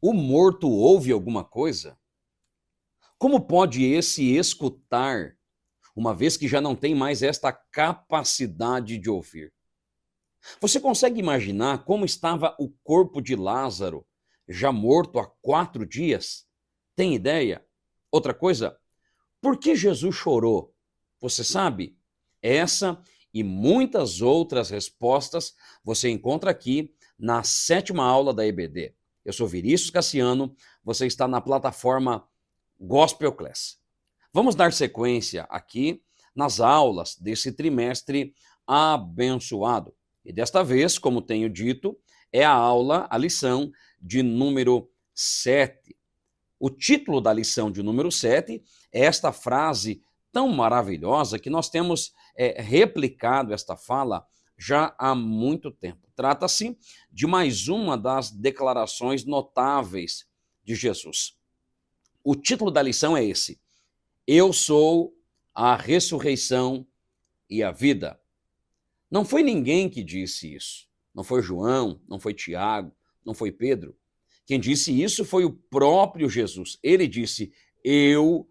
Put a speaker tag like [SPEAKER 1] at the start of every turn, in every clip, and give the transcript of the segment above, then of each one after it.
[SPEAKER 1] O morto ouve alguma coisa? Como pode esse escutar, uma vez que já não tem mais esta capacidade de ouvir? Você consegue imaginar como estava o corpo de Lázaro, já morto há 4 dias? Tem ideia? Outra coisa, por que Jesus chorou? Você sabe? Essa e muitas outras respostas você encontra aqui na 7ª aula da EBD. Eu sou Vinícius Cassiano, você está na plataforma Gospel Class. Vamos dar sequência aqui nas aulas desse trimestre abençoado. E desta vez, como tenho dito, é a lição de número 7. O título da lição de número 7 é esta frase tão maravilhosa que nós temos replicado esta fala já há muito tempo. Trata-se de mais uma das declarações notáveis de Jesus. O título da lição é esse: Eu sou a ressurreição e a vida. Não foi ninguém que disse isso. Não foi João, não foi Tiago, não foi Pedro. Quem disse isso foi o próprio Jesus. Ele disse: Eu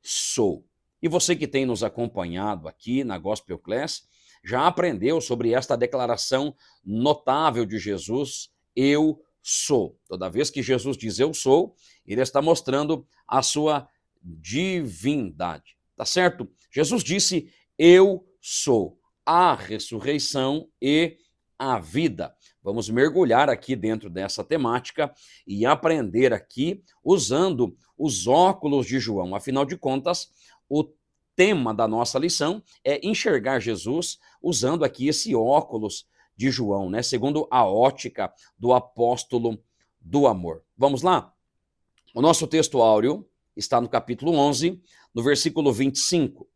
[SPEAKER 1] sou. E você que tem nos acompanhado aqui na Gospel Class já aprendeu sobre esta declaração notável de Jesus: Eu sou. Toda vez que Jesus diz eu sou, ele está mostrando a sua divindade. Tá certo? Jesus disse: Eu sou a ressurreição e a vida. Vamos mergulhar aqui dentro dessa temática e aprender aqui usando os óculos de João. Afinal de contas, o tema da nossa lição é enxergar Jesus usando aqui esse óculos de João, né? Segundo a ótica do apóstolo do amor. Vamos lá? O nosso texto áureo está no capítulo 11, no versículo 25.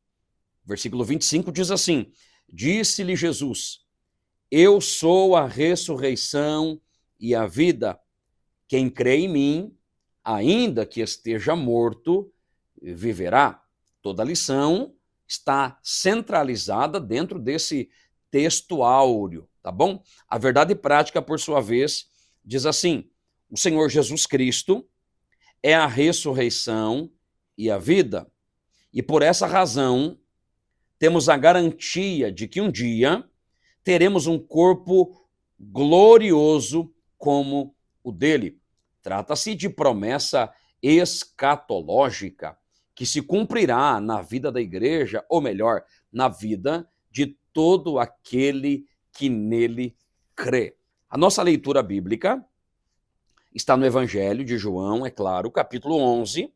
[SPEAKER 1] Versículo 25 diz assim: Disse-lhe Jesus: Eu sou a ressurreição e a vida. Quem crê em mim, ainda que esteja morto, viverá. Toda a lição está centralizada dentro desse texto áureo, tá bom? A verdade prática, por sua vez, diz assim: o Senhor Jesus Cristo é a ressurreição e a vida. E por essa razão, temos a garantia de que um dia teremos um corpo glorioso como o dele. Trata-se de promessa escatológica que se cumprirá na vida da igreja, ou melhor, na vida de todo aquele que nele crê. A nossa leitura bíblica está no Evangelho de João, é claro, capítulo 11,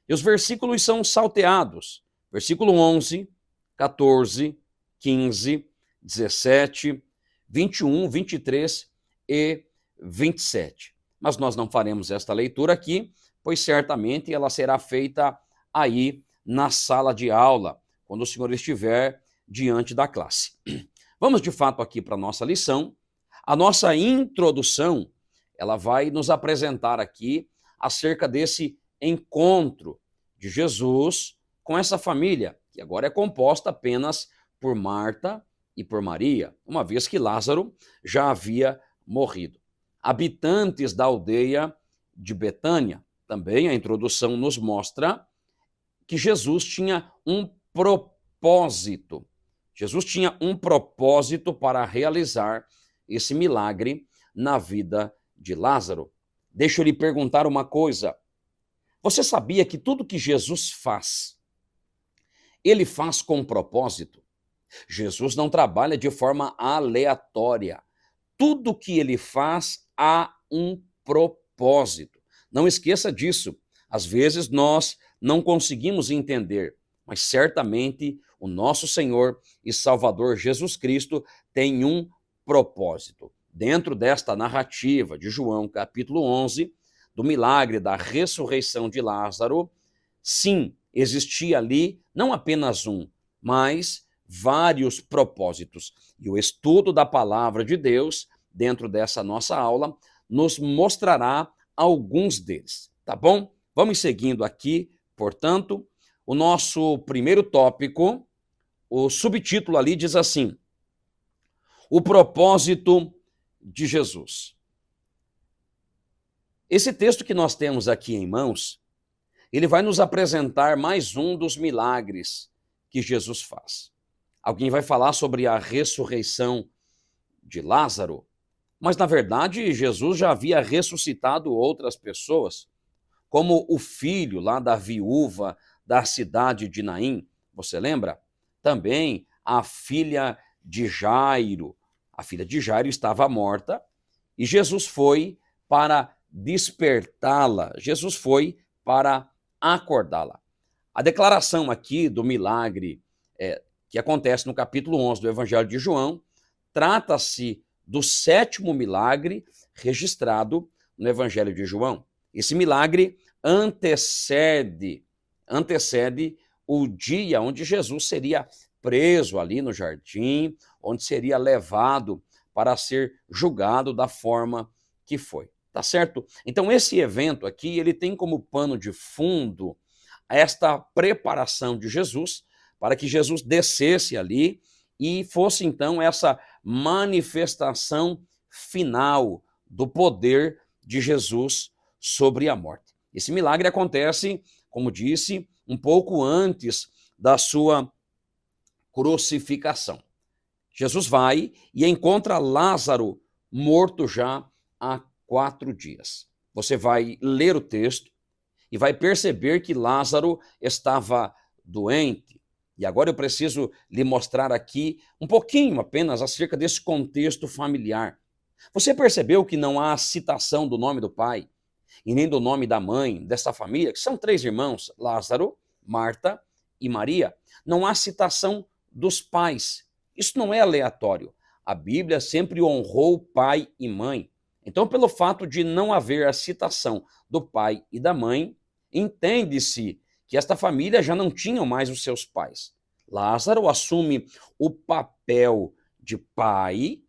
[SPEAKER 1] e os versículos são salteados. Versículo 11, 14, 15, 17, 21, 23 e 27. Mas nós não faremos esta leitura aqui, pois certamente ela será feita aí na sala de aula, quando o senhor estiver diante da classe. Vamos de fato aqui para a nossa lição. A nossa introdução, ela vai nos apresentar aqui acerca desse encontro de Jesus com essa família, que agora é composta apenas por Marta e por Maria, uma vez que Lázaro já havia morrido. Habitantes da aldeia de Betânia. Também a introdução nos mostra que Jesus tinha um propósito. Jesus tinha um propósito para realizar esse milagre na vida de Lázaro. Deixa eu lhe perguntar uma coisa. Você sabia que tudo que Jesus faz, ele faz com propósito? Jesus não trabalha de forma aleatória. Tudo que ele faz há um propósito. Não esqueça disso. Às vezes nós não conseguimos entender, mas certamente o nosso Senhor e Salvador Jesus Cristo tem um propósito. Dentro desta narrativa de João, capítulo 11, do milagre da ressurreição de Lázaro, sim, existia ali não apenas um, mas vários propósitos. E o estudo da palavra de Deus, dentro dessa nossa aula, nos mostrará alguns deles, tá bom? Vamos seguindo aqui, portanto, o nosso primeiro tópico, o subtítulo ali diz assim: o propósito de Jesus. Esse texto que nós temos aqui em mãos, ele vai nos apresentar mais um dos milagres que Jesus faz. Alguém vai falar sobre a ressurreição de Lázaro, mas na verdade Jesus já havia ressuscitado outras pessoas, como o filho lá da viúva da cidade de Naim, você lembra? Também a filha de Jairo. A filha de Jairo estava morta e Jesus foi para despertá-la, Jesus foi para acordá-la. A declaração aqui do milagre que acontece no capítulo 11 do Evangelho de João trata-se do 7º milagre registrado no Evangelho de João. Esse milagre antecede o dia onde Jesus seria preso ali no jardim, onde seria levado para ser julgado da forma que foi. Tá certo? Então esse evento aqui, ele tem como pano de fundo esta preparação de Jesus para que Jesus descesse ali e fosse então essa manifestação final do poder de Jesus sobre a morte. Esse milagre acontece, como disse, um pouco antes da sua crucificação. Jesus vai e encontra Lázaro morto já há 4 dias. Você vai ler o texto e vai perceber que Lázaro estava doente. E agora eu preciso lhe mostrar aqui um pouquinho apenas acerca desse contexto familiar. Você percebeu que não há citação do nome do pai e nem do nome da mãe dessa família, que são 3 irmãos, Lázaro, Marta e Maria. Não há citação dos pais. Isso não é aleatório. A Bíblia sempre honrou pai e mãe. Então, pelo fato de não haver a citação do pai e da mãe, entende-se que esta família já não tinha mais os seus pais. Lázaro assume o papel de pai,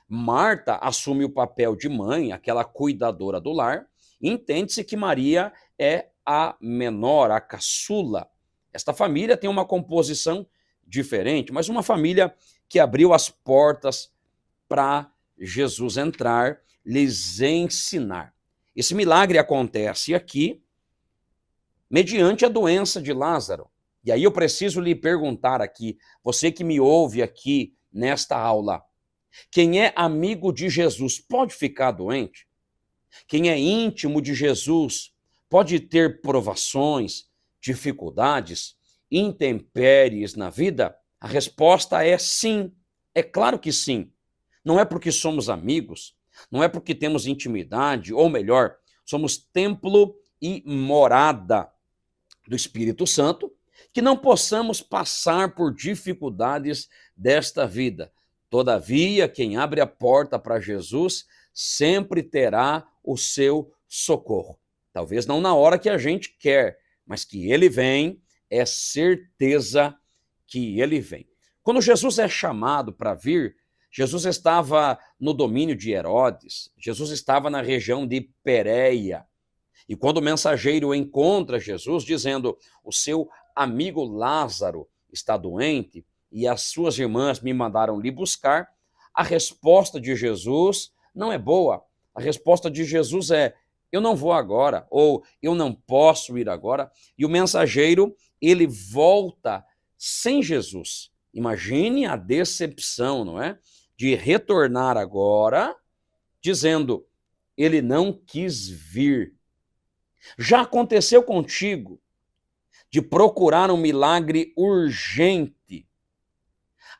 [SPEAKER 1] Marta assume o papel de mãe, aquela cuidadora do lar, e entende-se que Maria é a menor, a caçula. Esta família tem uma composição diferente, mas uma família que abriu as portas para Jesus entrar, lhes ensinar. Esse milagre acontece aqui mediante a doença de Lázaro. E aí eu preciso lhe perguntar aqui, você que me ouve aqui nesta aula, quem é amigo de Jesus pode ficar doente? Quem é íntimo de Jesus pode ter provações, dificuldades, intempéries na vida? A resposta é sim, é claro que sim. Não é porque somos amigos, não é porque temos intimidade, ou melhor, somos templo e morada do Espírito Santo, que não possamos passar por dificuldades desta vida. Todavia, quem abre a porta para Jesus sempre terá o seu socorro. Talvez não na hora que a gente quer, mas que ele vem, é certeza que ele vem. Quando Jesus é chamado para vir, Jesus estava no domínio de Herodes, Jesus estava na região de Pérea. E quando o mensageiro encontra Jesus dizendo, o seu amigo Lázaro está doente e as suas irmãs me mandaram lhe buscar, a resposta de Jesus não é boa. A resposta de Jesus é, eu não vou agora, ou eu não posso ir agora. E o mensageiro, ele volta sem Jesus. Imagine a decepção, não é? De retornar agora, dizendo, ele não quis vir. Já aconteceu contigo de procurar um milagre urgente?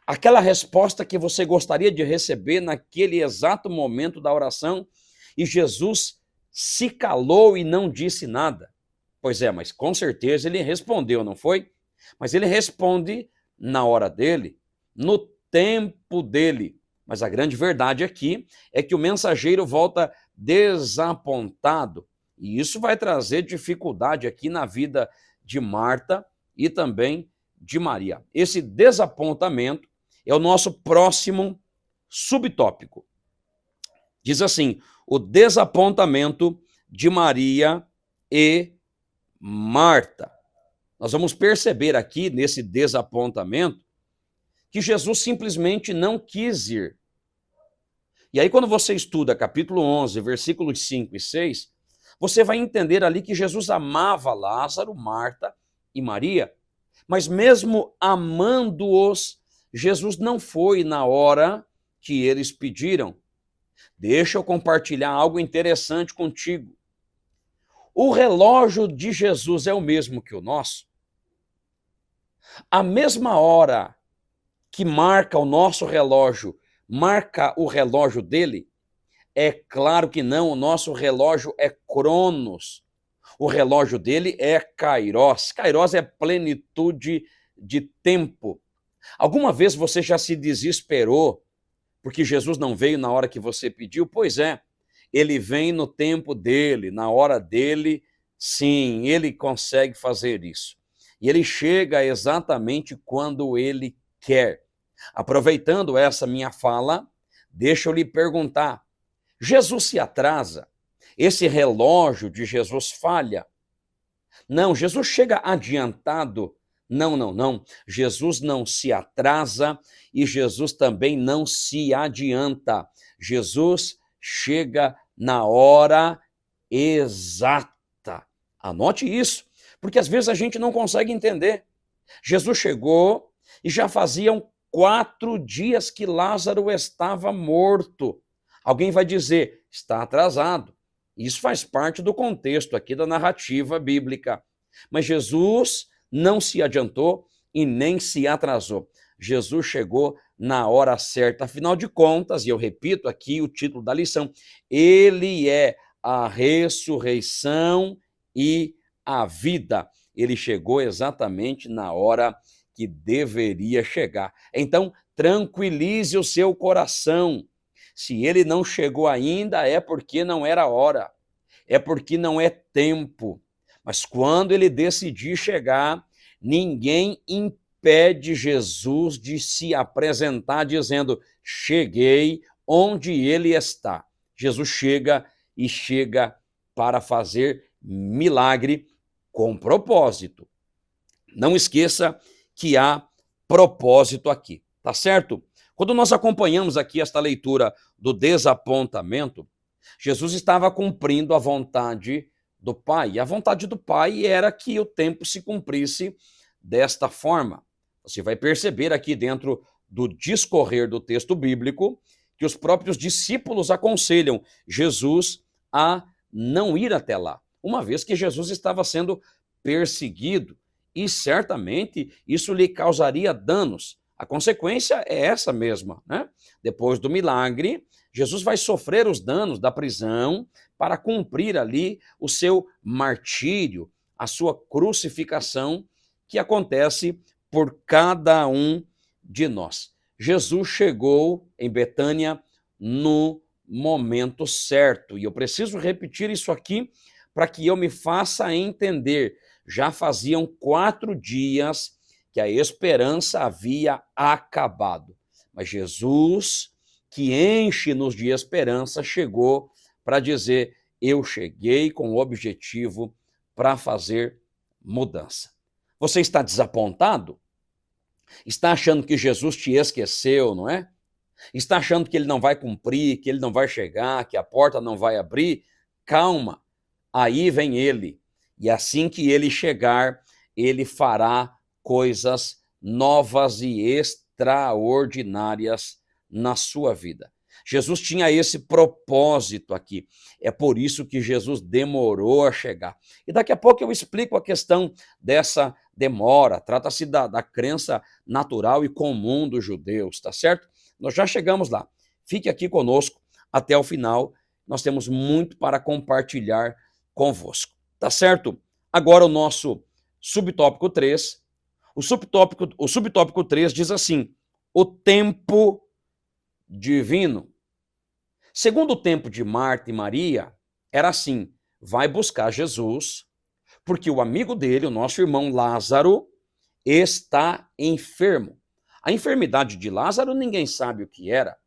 [SPEAKER 1] Aquela resposta que você gostaria de receber naquele exato momento da oração e Jesus se calou e não disse nada. Pois é, mas com certeza ele respondeu, não foi? Mas ele responde na hora dele, no tempo dele. Mas a grande verdade aqui é que o mensageiro volta desapontado. E isso vai trazer dificuldade aqui na vida de Marta e também de Maria. Esse desapontamento é o nosso próximo subtópico. Diz assim, o desapontamento de Maria e Marta. Nós vamos perceber aqui nesse desapontamento que Jesus simplesmente não quis ir. E aí quando você estuda capítulo 11, versículos 5 e 6, você vai entender ali que Jesus amava Lázaro, Marta e Maria, mas mesmo amando-os, Jesus não foi na hora que eles pediram. Deixa eu compartilhar algo interessante contigo. O relógio de Jesus é o mesmo que o nosso? A mesma hora que marca o nosso relógio, marca o relógio dele? É claro que não, o nosso relógio é Cronos. O relógio dele é Kairos. Kairos é plenitude de tempo. Alguma vez você já se desesperou porque Jesus não veio na hora que você pediu? Pois é, ele vem no tempo dele, na hora dele, sim, ele consegue fazer isso. E ele chega exatamente quando ele quer. Aproveitando essa minha fala, deixa eu lhe perguntar, Jesus se atrasa? Esse relógio de Jesus falha? Não, Jesus chega adiantado. Não, não, não. Jesus não se atrasa e Jesus também não se adianta. Jesus chega na hora exata. Anote isso, porque às vezes a gente não consegue entender. Jesus chegou e já faziam 4 dias que Lázaro estava morto. Alguém vai dizer, está atrasado. Isso faz parte do contexto aqui da narrativa bíblica. Mas Jesus não se adiantou e nem se atrasou. Jesus chegou na hora certa. Afinal de contas, e eu repito aqui o título da lição, ele é a ressurreição e a vida. Ele chegou exatamente na hora que deveria chegar. Então, tranquilize o seu coração. Se ele não chegou ainda, é porque não era hora, é porque não é tempo. Mas quando ele decidir chegar, ninguém impede Jesus de se apresentar dizendo, cheguei onde ele está. Jesus chega e chega para fazer milagre com propósito. Não esqueça que há propósito aqui, tá certo? Quando nós acompanhamos aqui esta leitura do desapontamento, Jesus estava cumprindo a vontade do Pai. E a vontade do Pai era que o tempo se cumprisse desta forma. Você vai perceber aqui dentro do discorrer do texto bíblico que os próprios discípulos aconselham Jesus a não ir até lá, uma vez que Jesus estava sendo perseguido e certamente isso lhe causaria danos. A consequência é essa mesma, né? Depois do milagre, Jesus vai sofrer os danos da prisão para cumprir ali o seu martírio, a sua crucificação, que acontece por cada um de nós. Jesus chegou em Betânia no momento certo, e eu preciso repetir isso aqui para que eu me faça entender. Já faziam 4 dias que a esperança havia acabado. Mas Jesus, que enche-nos de esperança, chegou para dizer, eu cheguei com o objetivo para fazer mudança. Você está desapontado? Está achando que Jesus te esqueceu, não é? Está achando que ele não vai cumprir, que ele não vai chegar, que a porta não vai abrir? Calma, aí vem ele. E assim que ele chegar, ele fará coisas novas e extraordinárias na sua vida. Jesus tinha esse propósito aqui. É por isso que Jesus demorou a chegar. E daqui a pouco eu explico a questão dessa demora. Trata-se da crença natural e comum dos judeus, tá certo? Nós já chegamos lá. Fique aqui conosco até o final. Nós temos muito para compartilhar convosco, tá certo? Agora o nosso subtópico 3. O subtópico 3 diz assim, o tempo divino. Segundo o tempo de Marta e Maria, era assim, vai buscar Jesus, porque o amigo dele, o nosso irmão Lázaro, está enfermo. A enfermidade de Lázaro ninguém sabe o que era,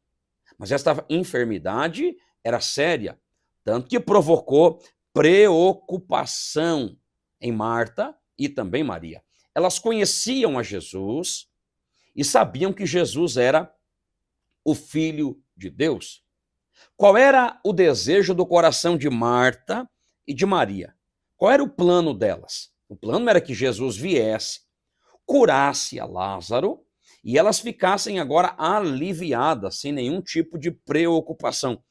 [SPEAKER 1] mas esta enfermidade era séria, tanto que provocou preocupação em Marta e também Maria. Elas conheciam a Jesus e sabiam que Jesus era o Filho de Deus. Qual era o desejo do coração de Marta e de Maria. Qual era o plano delas? O plano era que Jesus viesse, curasse a Lázaro e elas ficassem agora aliviadas, sem nenhum tipo de preocupação.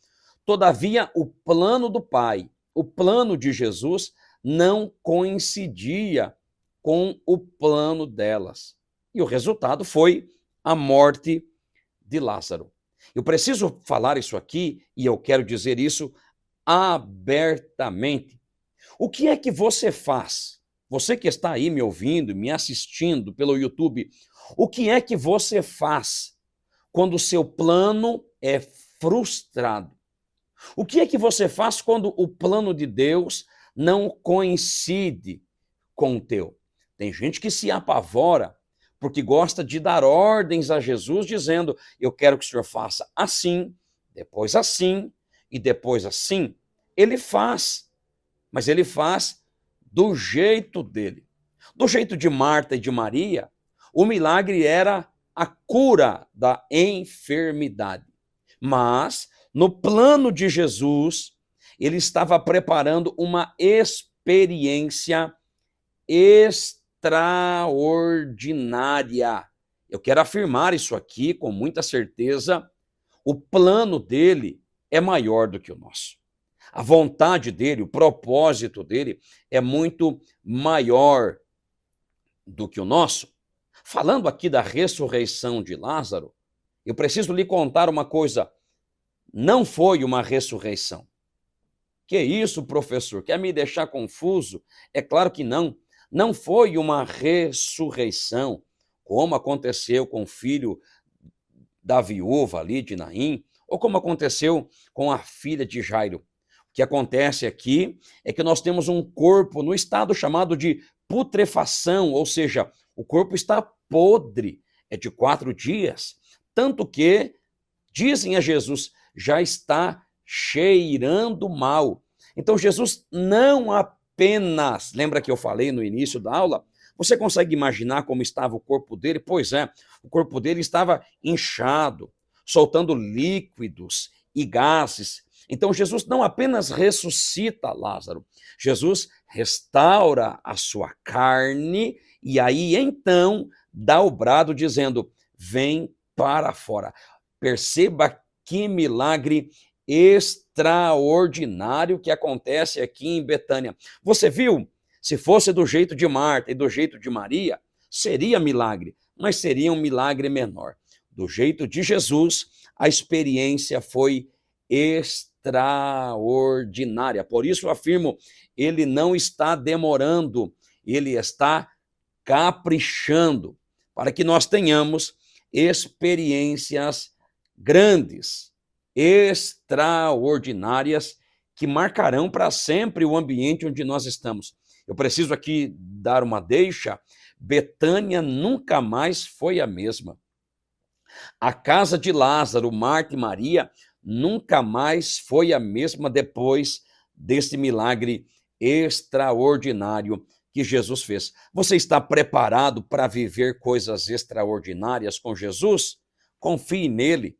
[SPEAKER 1] Todavia, o plano do Pai, o plano de Jesus, não coincidia com o plano delas. E o resultado foi a morte de Lázaro. Eu preciso falar isso aqui e eu quero dizer isso abertamente. O que é que você faz? Você que está aí me ouvindo, me assistindo pelo YouTube, o que é que você faz quando o seu plano é frustrado? O que é que você faz quando o plano de Deus não coincide com o teu? Tem gente que se apavora porque gosta de dar ordens a Jesus, dizendo: eu quero que o Senhor faça assim e depois assim. Ele faz, mas ele faz do jeito dele. Do jeito de Marta e de Maria, o milagre era a cura da enfermidade. Mas, no plano de Jesus, ele estava preparando uma experiência extraordinária. Eu quero afirmar isso aqui com muita certeza. O plano dele é maior do que o nosso. A vontade dele, o propósito dele é muito maior do que o nosso. Falando aqui da ressurreição de Lázaro, eu preciso lhe contar uma coisa. Não foi uma ressurreição. Que isso, professor? Quer me deixar confuso? É claro que não. Não foi uma ressurreição, como aconteceu com o filho da viúva ali de Naim, ou como aconteceu com a filha de Jairo. O que acontece aqui é que nós temos um corpo no estado chamado de putrefação, ou seja, o corpo está podre, é de 4 dias, tanto que dizem a Jesus, já está cheirando mal. Então Jesus não apenas, lembra que eu falei no início da aula? Você consegue imaginar como estava o corpo dele? Pois é, o corpo dele estava inchado, soltando líquidos e gases. Então Jesus não apenas ressuscita Lázaro, Jesus restaura a sua carne e aí então dá o brado dizendo, vem para fora. Perceba que milagre extraordinário que acontece aqui em Betânia. Você viu? Se fosse do jeito de Marta e do jeito de Maria, seria milagre, mas seria um milagre menor. Do jeito de Jesus, a experiência foi extraordinária. Por isso eu afirmo, ele não está demorando, ele está caprichando para que nós tenhamos experiências grandes, extraordinárias, que marcarão para sempre o ambiente onde nós estamos. Eu preciso aqui dar uma deixa, Betânia nunca mais foi a mesma. A casa de Lázaro, Marta e Maria, nunca mais foi a mesma depois desse milagre extraordinário que Jesus fez. Você está preparado para viver coisas extraordinárias com Jesus? Confie nele.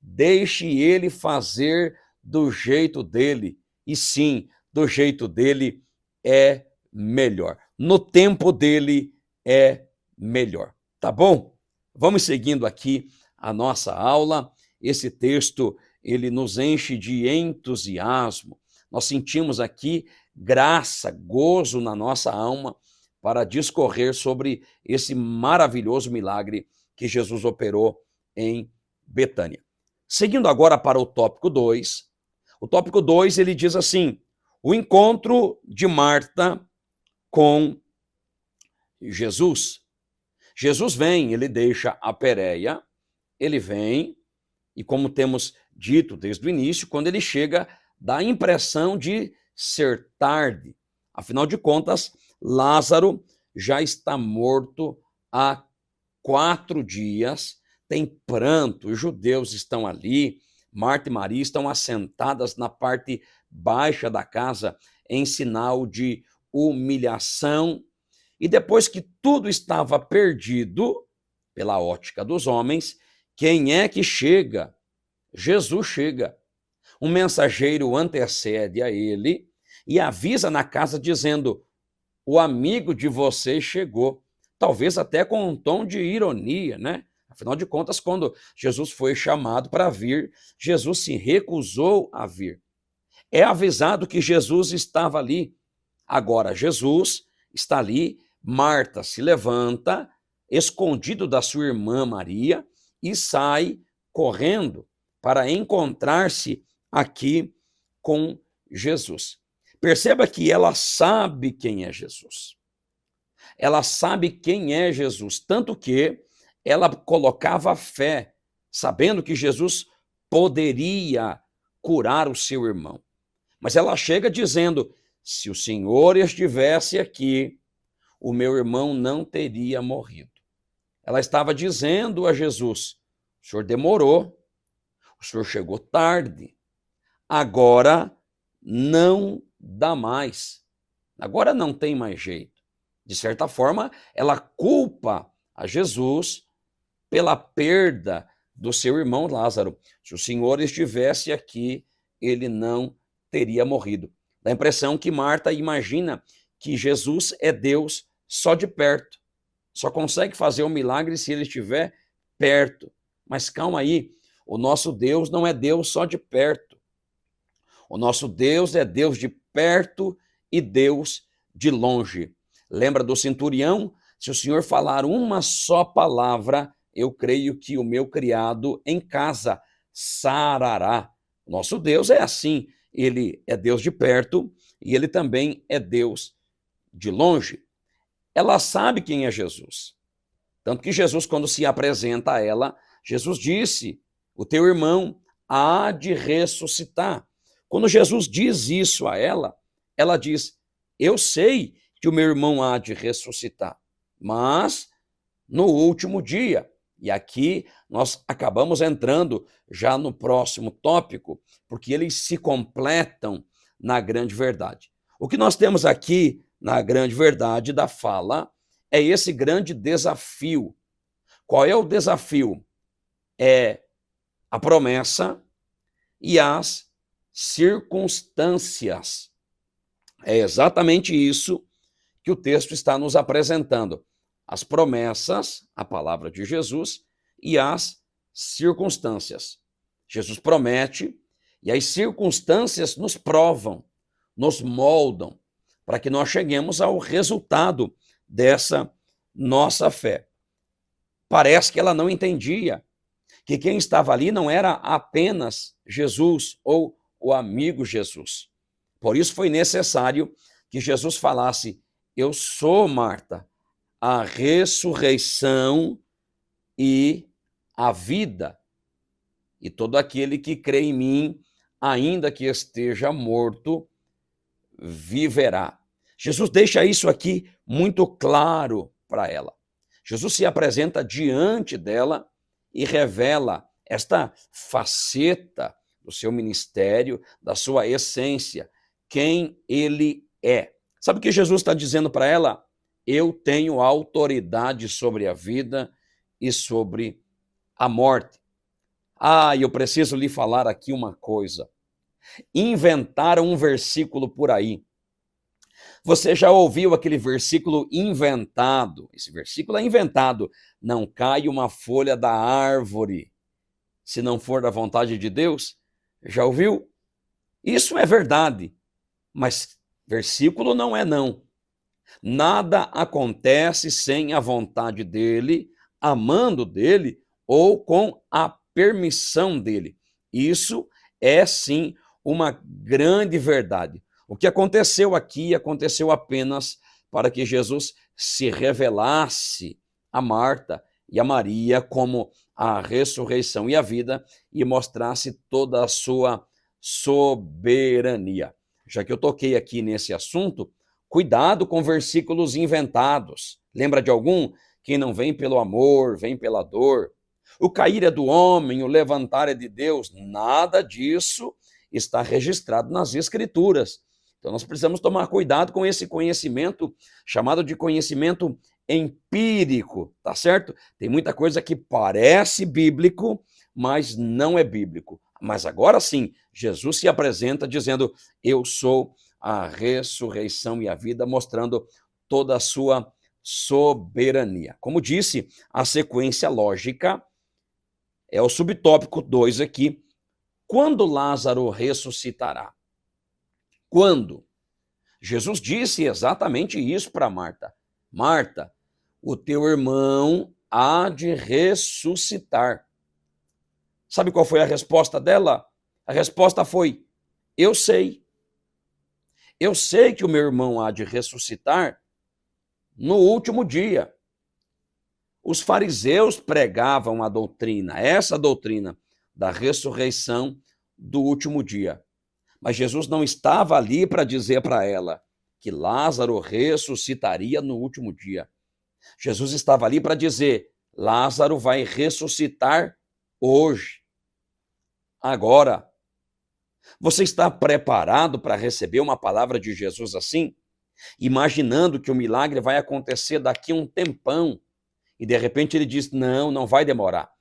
[SPEAKER 1] Deixe ele fazer do jeito dele. E sim, do jeito dele é melhor. No tempo dele é melhor. Tá bom? Vamos seguindo aqui a nossa aula. Esse texto, ele nos enche de entusiasmo. Nós sentimos aqui graça, gozo na nossa alma para discorrer sobre esse maravilhoso milagre que Jesus operou em Betânia. Seguindo agora para o tópico 2. O tópico 2, ele diz assim, o encontro de Marta com Jesus. Jesus vem, ele deixa a Pérea, ele vem, e como temos dito desde o início, quando ele chega, dá a impressão de ser tarde. Afinal de contas, Lázaro já está morto há 4 dias, tem pranto, os judeus estão ali, Marta e Maria estão assentadas na parte baixa da casa em sinal de humilhação. E depois que tudo estava perdido, pela ótica dos homens, quem é que chega? Jesus chega. Um mensageiro antecede a ele e avisa na casa dizendo: o amigo de vocês chegou. Talvez até com um tom de ironia, né? Afinal de contas, quando Jesus foi chamado para vir, Jesus se recusou a vir. É avisado que Jesus estava ali. Agora, Jesus está ali, Marta se levanta, escondido da sua irmã Maria, e sai correndo para encontrar-se aqui com Jesus. Perceba que ela sabe quem é Jesus. Ela sabe quem é Jesus, tanto que ela colocava fé, sabendo que Jesus poderia curar o seu irmão. Mas ela chega dizendo: se o Senhor estivesse aqui, o meu irmão não teria morrido. Ela estava dizendo a Jesus: o Senhor demorou, o Senhor chegou tarde, agora não dá mais, agora não tem mais jeito. De certa forma, ela culpa a Jesus pela perda do seu irmão Lázaro. Se o Senhor estivesse aqui, ele não teria morrido. Dá a impressão que Marta imagina que Jesus é Deus só de perto. Só consegue fazer um milagre se ele estiver perto. Mas calma aí, o nosso Deus não é Deus só de perto. O nosso Deus é Deus de perto e Deus de longe. Lembra do centurião? Se o Senhor falar uma só palavra, eu creio que o meu criado em casa sarará. Nosso Deus é assim. Ele é Deus de perto e ele também é Deus de longe. Ela sabe quem é Jesus. Tanto que Jesus, quando se apresenta a ela, Jesus disse: o teu irmão há de ressuscitar. Quando Jesus diz isso a ela, ela diz: eu sei que o meu irmão há de ressuscitar, mas no último dia. E aqui nós acabamos entrando já no próximo tópico, porque eles se completam na grande verdade. O que nós temos aqui na grande verdade da fala é esse grande desafio. Qual é o desafio? É a promessa e as circunstâncias. É exatamente isso que o texto está nos apresentando. As promessas, a palavra de Jesus, e as circunstâncias. Jesus promete e as circunstâncias nos provam, nos moldam, para que nós cheguemos ao resultado dessa nossa fé. Parece que ela não entendia que quem estava ali não era apenas Jesus ou o amigo Jesus. Por isso foi necessário que Jesus falasse: eu sou, Marta, a ressurreição e a vida. E todo aquele que crê em mim, ainda que esteja morto, viverá. Jesus deixa isso aqui muito claro para ela. Jesus se apresenta diante dela e revela esta faceta do seu ministério, da sua essência, quem ele é. Sabe o que Jesus está dizendo para ela? Eu tenho autoridade sobre a vida e sobre a morte. Ah, eu preciso lhe falar aqui uma coisa. Inventaram um versículo por aí. Você já ouviu aquele versículo inventado? Esse versículo é inventado. Não cai uma folha da árvore se não for da vontade de Deus. Já ouviu? Isso é verdade, mas versículo não é não. Nada acontece sem a vontade dele, amando dele ou com a permissão dele. Isso é sim uma grande verdade. O que aconteceu aqui aconteceu apenas para que Jesus se revelasse a Marta e a Maria como a ressurreição e a vida e mostrasse toda a sua soberania. Já que eu toquei aqui nesse assunto, cuidado com versículos inventados. Lembra de algum? Quem não vem pelo amor, vem pela dor. O cair é do homem, o levantar é de Deus. Nada disso está registrado nas Escrituras. Então nós precisamos tomar cuidado com esse conhecimento chamado de conhecimento empírico, tá certo? Tem muita coisa que parece bíblico, mas não é bíblico. Mas agora sim, Jesus se apresenta dizendo: eu sou a ressurreição e a vida, mostrando toda a sua soberania. Como disse, a sequência lógica é o subtópico 2 aqui. Quando Lázaro ressuscitará? Quando? Jesus disse exatamente isso para Marta. Marta, o teu irmão há de ressuscitar. Sabe qual foi a resposta dela? A resposta foi: eu sei. Eu sei que o meu irmão há de ressuscitar no último dia. Os fariseus pregavam a doutrina, essa doutrina da ressurreição do último dia. Mas Jesus não estava ali para dizer para ela que Lázaro ressuscitaria no último dia. Jesus estava ali para dizer: Lázaro vai ressuscitar hoje, agora. Você está preparado para receber uma palavra de Jesus assim? Imaginando que o milagre vai acontecer daqui a um tempão. E de repente ele diz: não, não vai demorar.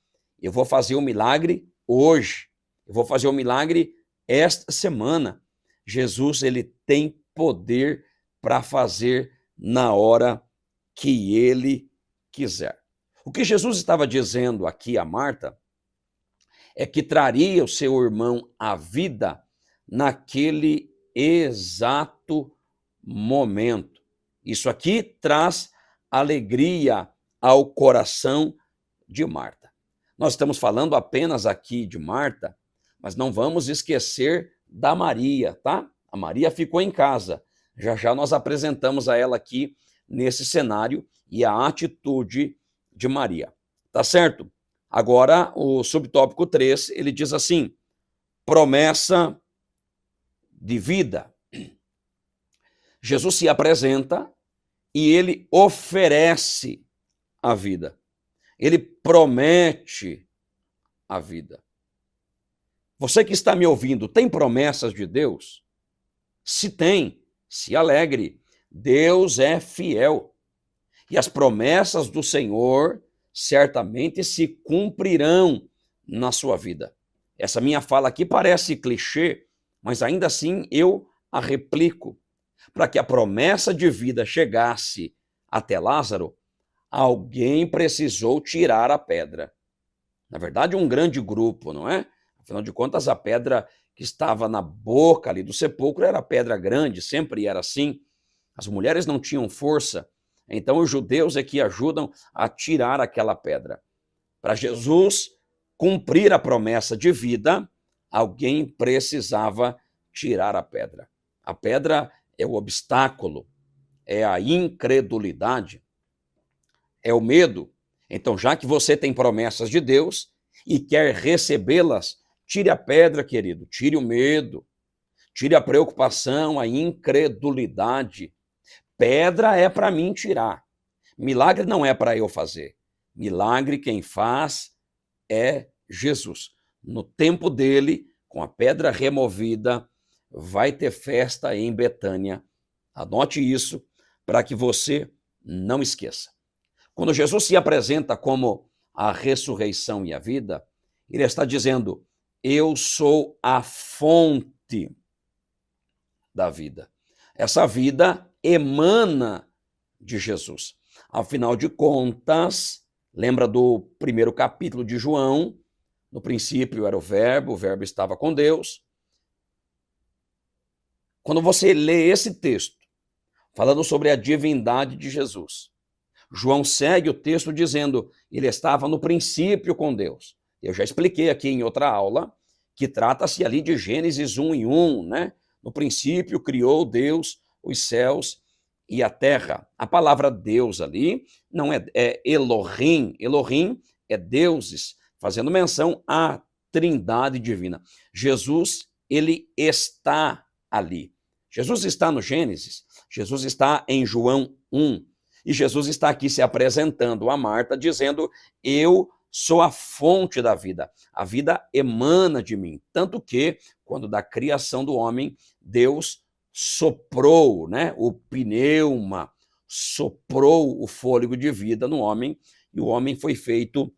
[SPEAKER 1] Eu vou fazer o milagre hoje. Eu vou fazer o milagre esta semana. Jesus, ele tem poder para fazer na hora que ele quiser. O que Jesus estava dizendo aqui a Marta é que traria o seu irmão à vida naquele exato momento. Isso aqui traz alegria ao coração de Marta. Nós estamos falando apenas aqui de Marta, mas não vamos esquecer da Maria, tá? A Maria ficou em casa. Já já nós apresentamos a ela aqui nesse cenário e a atitude de Maria. Tá certo? Agora, o subtópico 3, ele diz assim: promessa de vida. Jesus se apresenta e ele oferece a vida. Ele promete a vida. Você que está me ouvindo, tem promessas de Deus? Se tem, se alegre. Deus é fiel. E as promessas do Senhor certamente se cumprirão na sua vida. Essa minha fala aqui parece clichê, mas ainda assim eu a replico. Para que a promessa de vida chegasse até Lázaro, alguém precisou tirar a pedra. Na verdade, um grande grupo, não é? Afinal de contas, a pedra que estava na boca ali do sepulcro era pedra grande, sempre era assim. As mulheres não tinham força, então os judeus é que ajudam a tirar aquela pedra. Para Jesus cumprir a promessa de vida, alguém precisava tirar a pedra. A pedra é o obstáculo, é a incredulidade, é o medo. Então, já que você tem promessas de Deus e quer recebê-las, tire a pedra, querido, tire o medo, tire a preocupação, a incredulidade. Pedra é para mim tirar. Milagre não é para eu fazer. Milagre quem faz é Jesus. No tempo dele, com a pedra removida, vai ter festa em Betânia. Anote isso para que você não esqueça. Quando Jesus se apresenta como a ressurreição e a vida, ele está dizendo: eu sou a fonte da vida. Essa vida emana de Jesus. Afinal de contas, lembra do primeiro capítulo de João? No princípio era o verbo estava com Deus. Quando você lê esse texto, falando sobre a divindade de Jesus, João segue o texto dizendo: ele estava no princípio com Deus. Eu já expliquei aqui em outra aula que trata-se ali de Gênesis 1:1, né? No princípio criou Deus os céus e a terra. A palavra Deus ali não é Elohim. Elohim é deuses, fazendo menção à trindade divina. Jesus, ele está ali. Jesus está no Gênesis, Jesus está em João 1, e Jesus está aqui se apresentando a Marta, dizendo: eu sou a fonte da vida. A vida emana de mim. Tanto que, quando da criação do homem, Deus soprou, né, o pneuma, soprou o fôlego de vida no homem, e o homem foi feito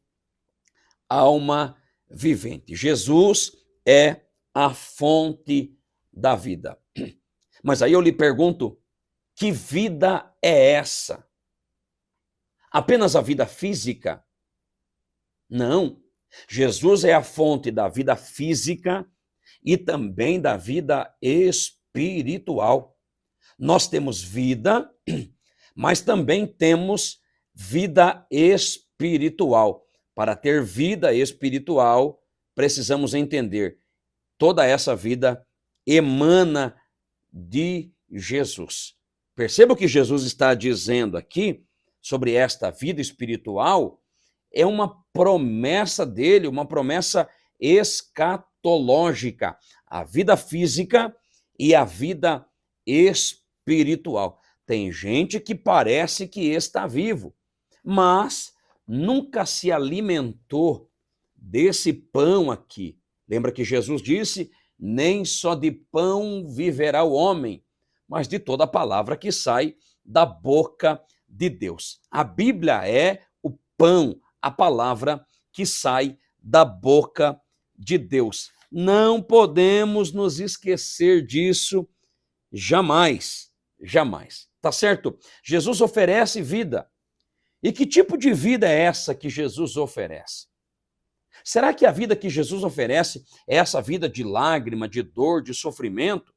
[SPEAKER 1] alma vivente. Jesus é a fonte da vida. Mas aí eu lhe pergunto, que vida é essa? Apenas a vida física? Não. Jesus é a fonte da vida física e também da vida espiritual. Nós temos vida, mas também temos vida espiritual. Para ter vida espiritual, precisamos entender, toda essa vida emana de Jesus. Perceba o que Jesus está dizendo aqui sobre esta vida espiritual, é uma promessa dele, uma promessa escatológica. A vida física e a vida espiritual. Tem gente que parece que está vivo, mas nunca se alimentou desse pão aqui. Lembra que Jesus disse, nem só de pão viverá o homem, mas de toda a palavra que sai da boca de Deus. A Bíblia é o pão, a palavra que sai da boca de Deus. Não podemos nos esquecer disso jamais, jamais. Tá certo? Jesus oferece vida. E que tipo de vida é essa que Jesus oferece? Será que a vida que Jesus oferece é essa vida de lágrima, de dor, de sofrimento?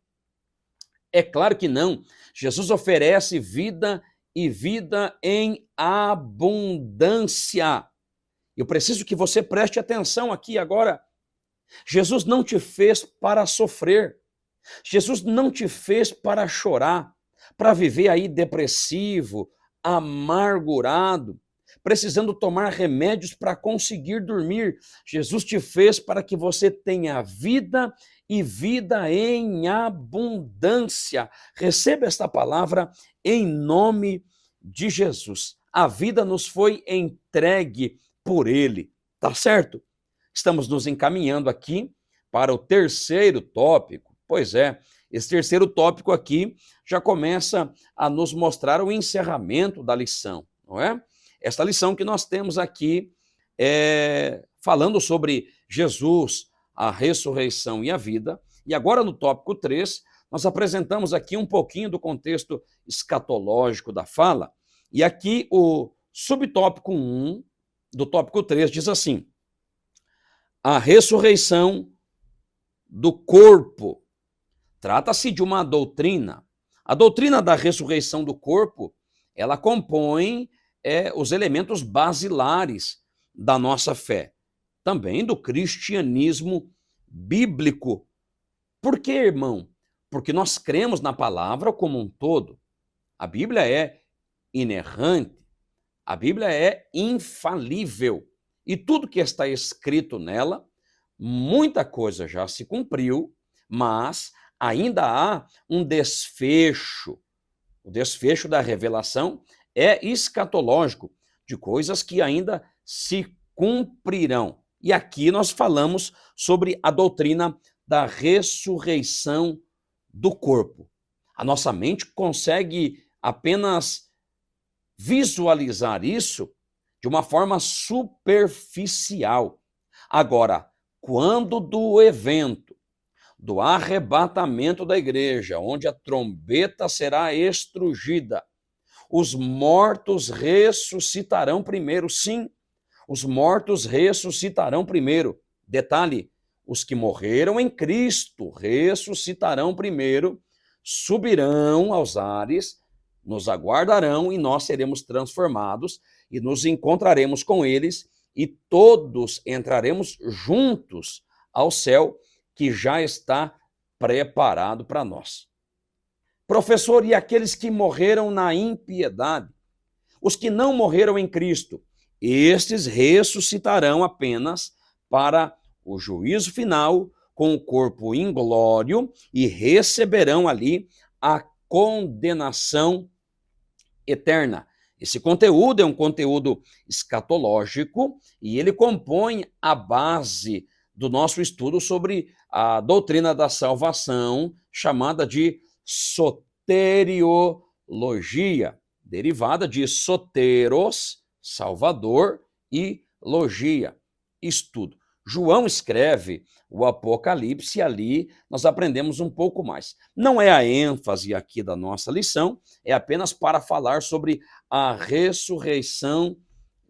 [SPEAKER 1] É claro que não. Jesus oferece vida e vida em abundância. Eu preciso que você preste atenção aqui agora. Jesus não te fez para sofrer. Jesus não te fez para chorar, para viver aí depressivo, amargurado, precisando tomar remédios para conseguir dormir. Jesus te fez para que você tenha vida e vida em abundância. Receba esta palavra em nome de Jesus. A vida nos foi entregue por ele, tá certo? Estamos nos encaminhando aqui para o terceiro tópico. Pois é, esse terceiro tópico aqui já começa a nos mostrar o encerramento da lição, não é? Esta lição que nós temos aqui falando sobre Jesus, a ressurreição e a vida. E agora no tópico 3, nós apresentamos aqui um pouquinho do contexto escatológico da fala. E aqui o subtópico 1 do tópico 3 diz assim: a ressurreição do corpo. Trata-se de uma doutrina. A doutrina da ressurreição do corpo, ela compõe os elementos basilares da nossa fé, também do cristianismo bíblico. Por quê, irmão? Porque nós cremos na palavra como um todo. A Bíblia é inerrante, a Bíblia é infalível. E tudo que está escrito nela, muita coisa já se cumpriu, mas ainda há um desfecho. O desfecho da revelação é escatológico, de coisas que ainda se cumprirão. E aqui nós falamos sobre a doutrina da ressurreição do corpo. A nossa mente consegue apenas visualizar isso de uma forma superficial. Agora, quando do evento do arrebatamento da igreja, onde a trombeta será estrugida, os mortos ressuscitarão primeiro. Sim, os mortos ressuscitarão primeiro. Detalhe, os que morreram em Cristo ressuscitarão primeiro, subirão aos ares, nos aguardarão e nós seremos transformados e nos encontraremos com eles e todos entraremos juntos ao céu que já está preparado para nós. Professor, e aqueles que morreram na impiedade? Os que não morreram em Cristo, estes ressuscitarão apenas para o juízo final, com o corpo inglório, e receberão ali a condenação eterna. Esse conteúdo é um conteúdo escatológico e ele compõe a base do nosso estudo sobre a doutrina da salvação, chamada de soteriologia, derivada de soteros, Salvador, e logia, estudo. João escreve o Apocalipse, e ali nós aprendemos um pouco mais. Não é a ênfase aqui da nossa lição, é apenas para falar sobre a ressurreição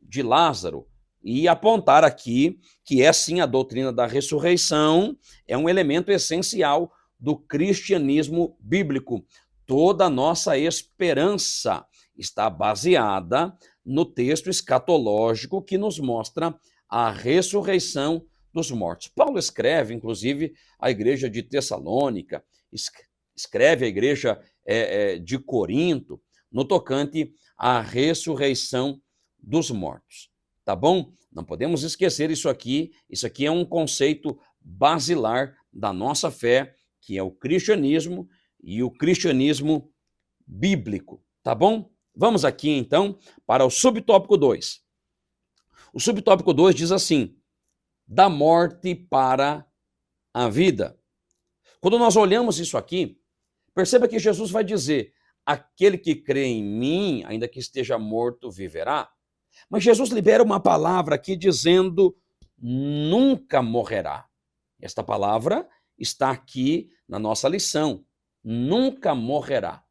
[SPEAKER 1] de Lázaro e apontar aqui que é sim a doutrina da ressurreição, é um elemento essencial do cristianismo bíblico. Toda a nossa esperança está baseada no texto escatológico que nos mostra a ressurreição dos mortos. Paulo escreve, inclusive, à igreja de Tessalônica, escreve à igreja de Corinto, no tocante à ressurreição dos mortos. Tá bom? Não podemos esquecer isso aqui é um conceito basilar da nossa fé, que é o cristianismo e o cristianismo bíblico. Tá bom? Vamos aqui, então, para o subtópico 2. O subtópico 2 diz assim: da morte para a vida. Quando nós olhamos isso aqui, perceba que Jesus vai dizer: aquele que crê em mim, ainda que esteja morto, viverá. Mas Jesus libera uma palavra aqui dizendo: nunca morrerá. Esta palavra está aqui na nossa lição: nunca morrerá.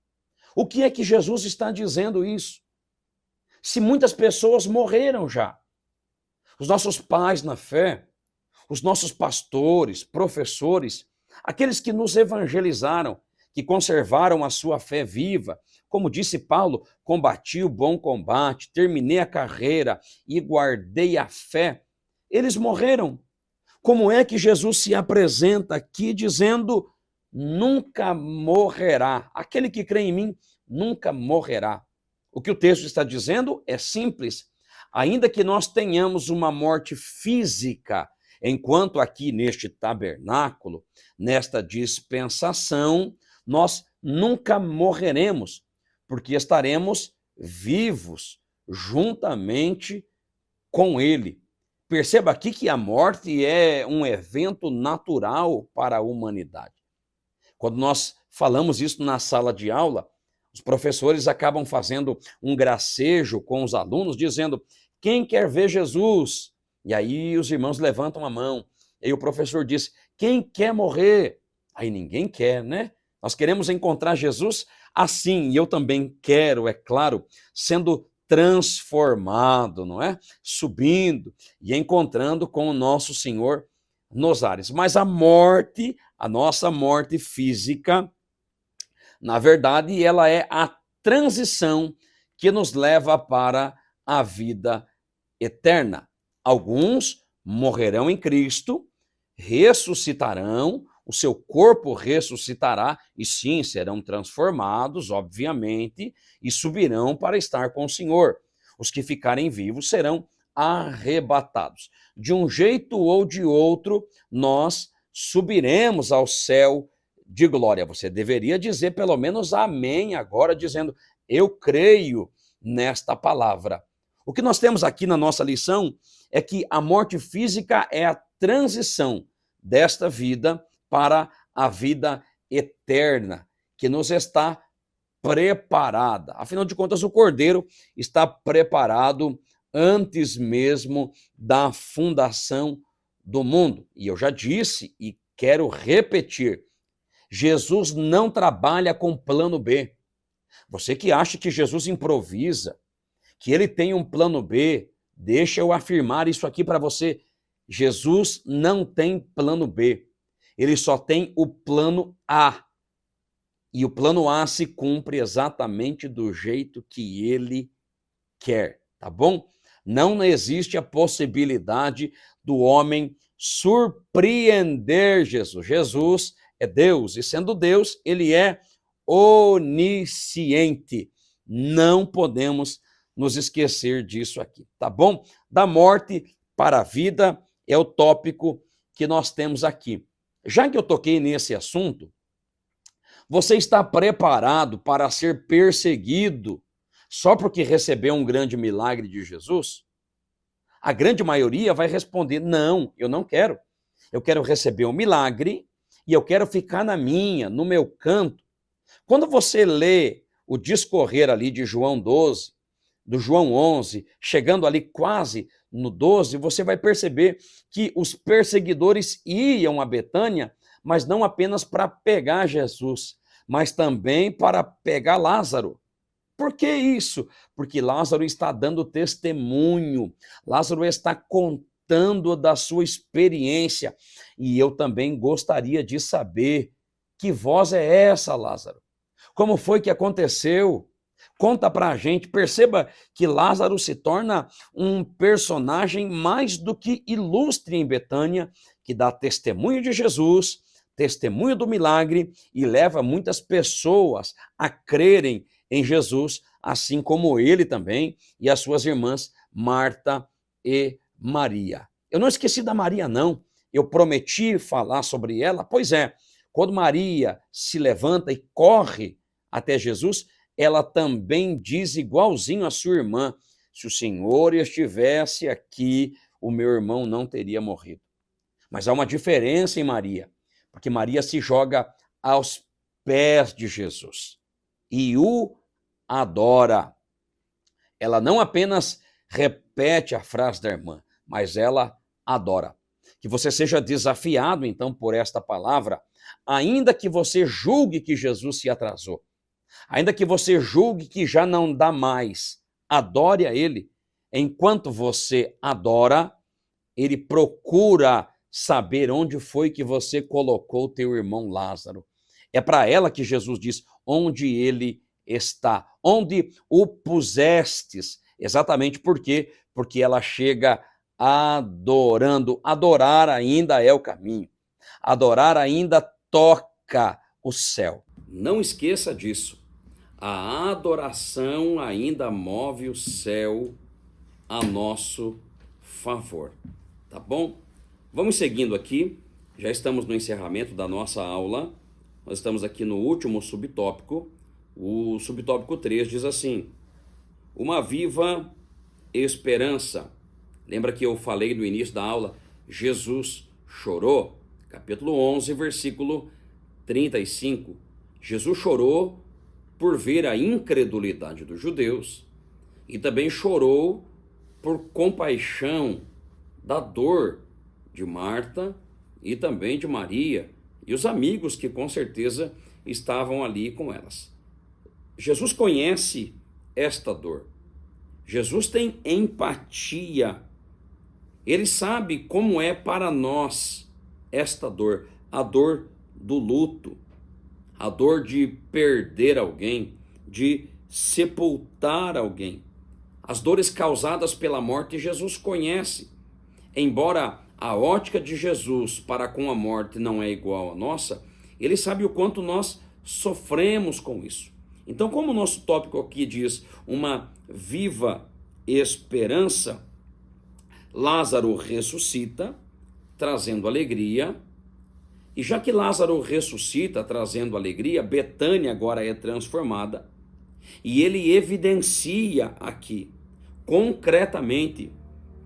[SPEAKER 1] O que é que Jesus está dizendo isso? Se muitas pessoas morreram já. Os nossos pais na fé, os nossos pastores, professores, aqueles que nos evangelizaram, que conservaram a sua fé viva, como disse Paulo, combati o bom combate, terminei a carreira e guardei a fé, eles morreram. Como é que Jesus se apresenta aqui dizendo: nunca morrerá? Aquele que crê em mim nunca morrerá. O que o texto está dizendo é simples. Ainda que nós tenhamos uma morte física, enquanto aqui neste tabernáculo, nesta dispensação, nós nunca morreremos, porque estaremos vivos juntamente com ele. Perceba aqui que a morte é um evento natural para a humanidade. Quando nós falamos isso na sala de aula, os professores acabam fazendo um gracejo com os alunos, dizendo: quem quer ver Jesus? E aí os irmãos levantam a mão. E aí o professor diz: quem quer morrer? Aí ninguém quer, né? Nós queremos encontrar Jesus assim, e eu também quero, é claro, sendo transformado, não é? Subindo e encontrando com o nosso Senhor nos ares. Mas a morte, a nossa morte física, na verdade, ela é a transição que nos leva para a vida eterna. Alguns morrerão em Cristo, ressuscitarão, o seu corpo ressuscitará e sim, serão transformados, obviamente, e subirão para estar com o Senhor. Os que ficarem vivos serão arrebatados. De um jeito ou de outro, nós subiremos ao céu de glória. Você deveria dizer pelo menos amém agora, dizendo: eu creio nesta palavra. O que nós temos aqui na nossa lição é que a morte física é a transição desta vida para a vida eterna, que nos está preparada. Afinal de contas, o Cordeiro está preparado antes mesmo da fundação do mundo. E eu já disse e quero repetir: Jesus não trabalha com plano B. Você que acha que Jesus improvisa, que ele tem um plano B, deixa eu afirmar isso aqui para você: Jesus não tem plano B, ele só tem o plano A. E o plano A se cumpre exatamente do jeito que ele quer, tá bom? Não existe a possibilidade do homem surpreender Jesus. Jesus é Deus, e sendo Deus, ele é onisciente. Não podemos nos esquecer disso aqui, tá bom? Da morte para a vida é o tópico que nós temos aqui. Já que eu toquei nesse assunto, você está preparado para ser perseguido só porque recebeu um grande milagre de Jesus? A grande maioria vai responder: não, eu não quero. Eu quero receber um milagre e eu quero ficar na minha, no meu canto. Quando você lê o discorrer ali de João 12, do João 11, chegando ali quase no 12, você vai perceber que os perseguidores iam a Betânia, mas não apenas para pegar Jesus, mas também para pegar Lázaro. Por que isso? Porque Lázaro está dando testemunho, Lázaro está contando da sua experiência, e eu também gostaria de saber que voz é essa, Lázaro? Como foi que aconteceu? Conta pra gente. Perceba que Lázaro se torna um personagem mais do que ilustre em Betânia, que dá testemunho de Jesus, testemunho do milagre e leva muitas pessoas a crerem em Jesus, assim como ele também e as suas irmãs Marta e Maria. Eu não esqueci da Maria, não. Eu prometi falar sobre ela. Pois é, quando Maria se levanta e corre até Jesus, ela também diz igualzinho a sua irmã: se o Senhor estivesse aqui, o meu irmão não teria morrido. Mas há uma diferença em Maria, porque Maria se joga aos pés de Jesus e o adora. Ela não apenas repete a frase da irmã, mas ela adora. Que você seja desafiado, então, por esta palavra, ainda que você julgue que Jesus se atrasou, ainda que você julgue que já não dá mais, adore a Ele. Enquanto você adora, Ele procura saber onde foi que você colocou teu irmão Lázaro. É para ela que Jesus diz: onde ele está, onde o pusestes. Exatamente por quê? Porque ela chega adorando. Adorar ainda é o caminho. Adorar ainda toca o céu. Não esqueça disso. A adoração ainda move o céu a nosso favor. Tá bom? Vamos seguindo aqui. Já estamos no encerramento da nossa aula. Nós estamos aqui no último subtópico. O subtópico 3 diz assim: uma viva esperança. Lembra que eu falei no início da aula? Jesus chorou. Capítulo 11, versículo 35. Jesus chorou por ver a incredulidade dos judeus e também chorou por compaixão da dor de Marta e também de Maria e os amigos que com certeza estavam ali com elas. Jesus conhece esta dor. Jesus tem empatia. Ele sabe como é para nós esta dor, a dor do luto, a dor de perder alguém, de sepultar alguém. As dores causadas pela morte, Jesus conhece. Embora a ótica de Jesus para com a morte não é igual à nossa, ele sabe o quanto nós sofremos com isso. Então, como o nosso tópico aqui diz uma viva esperança, Lázaro ressuscita, trazendo alegria. E já que Lázaro ressuscita, trazendo alegria, Betânia agora é transformada. E ele evidencia aqui, concretamente,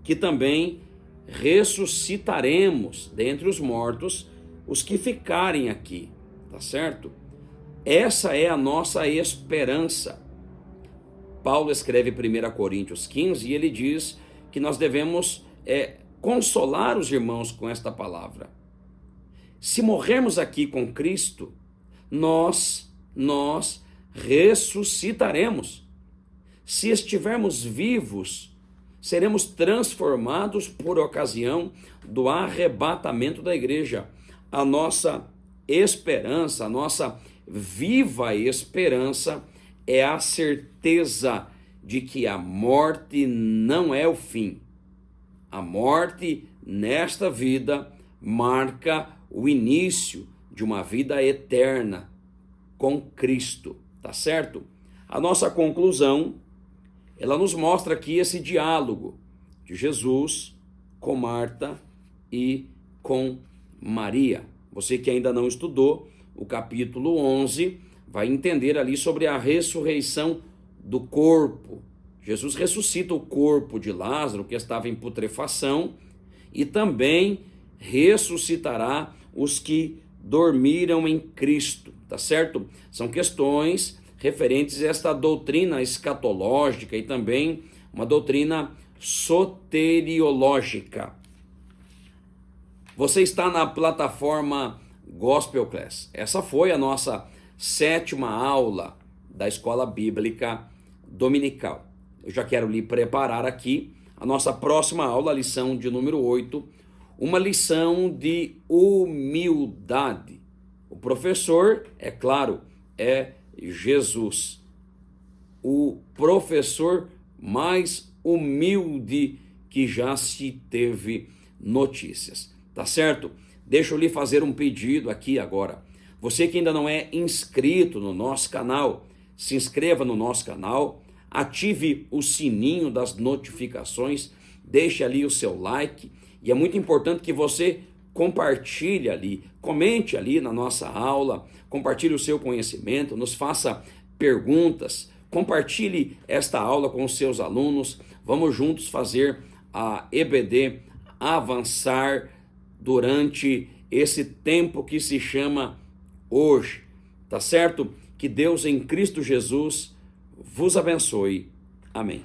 [SPEAKER 1] que também ressuscitaremos dentre os mortos os que ficarem aqui, tá certo? Essa é a nossa esperança. Paulo escreve 1 Coríntios 15 e ele diz que nós devemos consolar os irmãos com esta palavra. Se morrermos aqui com Cristo, nós ressuscitaremos. Se estivermos vivos, seremos transformados por ocasião do arrebatamento da igreja. A nossa esperança, a nossa viva esperança é a certeza de que a morte não é o fim. A morte nesta vida marca o início de uma vida eterna com Cristo, tá certo? A nossa conclusão, ela nos mostra aqui esse diálogo de Jesus com Marta e com Maria. Você que ainda não estudou o capítulo 11, vai entender ali sobre a ressurreição do corpo. Jesus ressuscita o corpo de Lázaro, que estava em putrefação, e também ressuscitará os que dormiram em Cristo, tá certo? São questões referentes a esta doutrina escatológica e também uma doutrina soteriológica. Você está na plataforma Gospel Class. Essa foi a nossa 7ª aula da Escola Bíblica Dominical. Eu já quero lhe preparar aqui a nossa próxima aula, a lição de número 8, uma lição de humildade. O professor, é claro, é Jesus, o professor mais humilde que já se teve notícias. Tá certo? Deixa eu lhe fazer um pedido aqui agora. Você que ainda não é inscrito no nosso canal, se inscreva no nosso canal, ative o sininho das notificações, deixe ali o seu like e é muito importante que você compartilhe ali, comente ali na nossa aula, compartilhe o seu conhecimento, nos faça perguntas, compartilhe esta aula com os seus alunos, vamos juntos fazer a EBD avançar durante esse tempo que se chama hoje, tá certo? Que Deus em Cristo Jesus vos abençoe. Amém.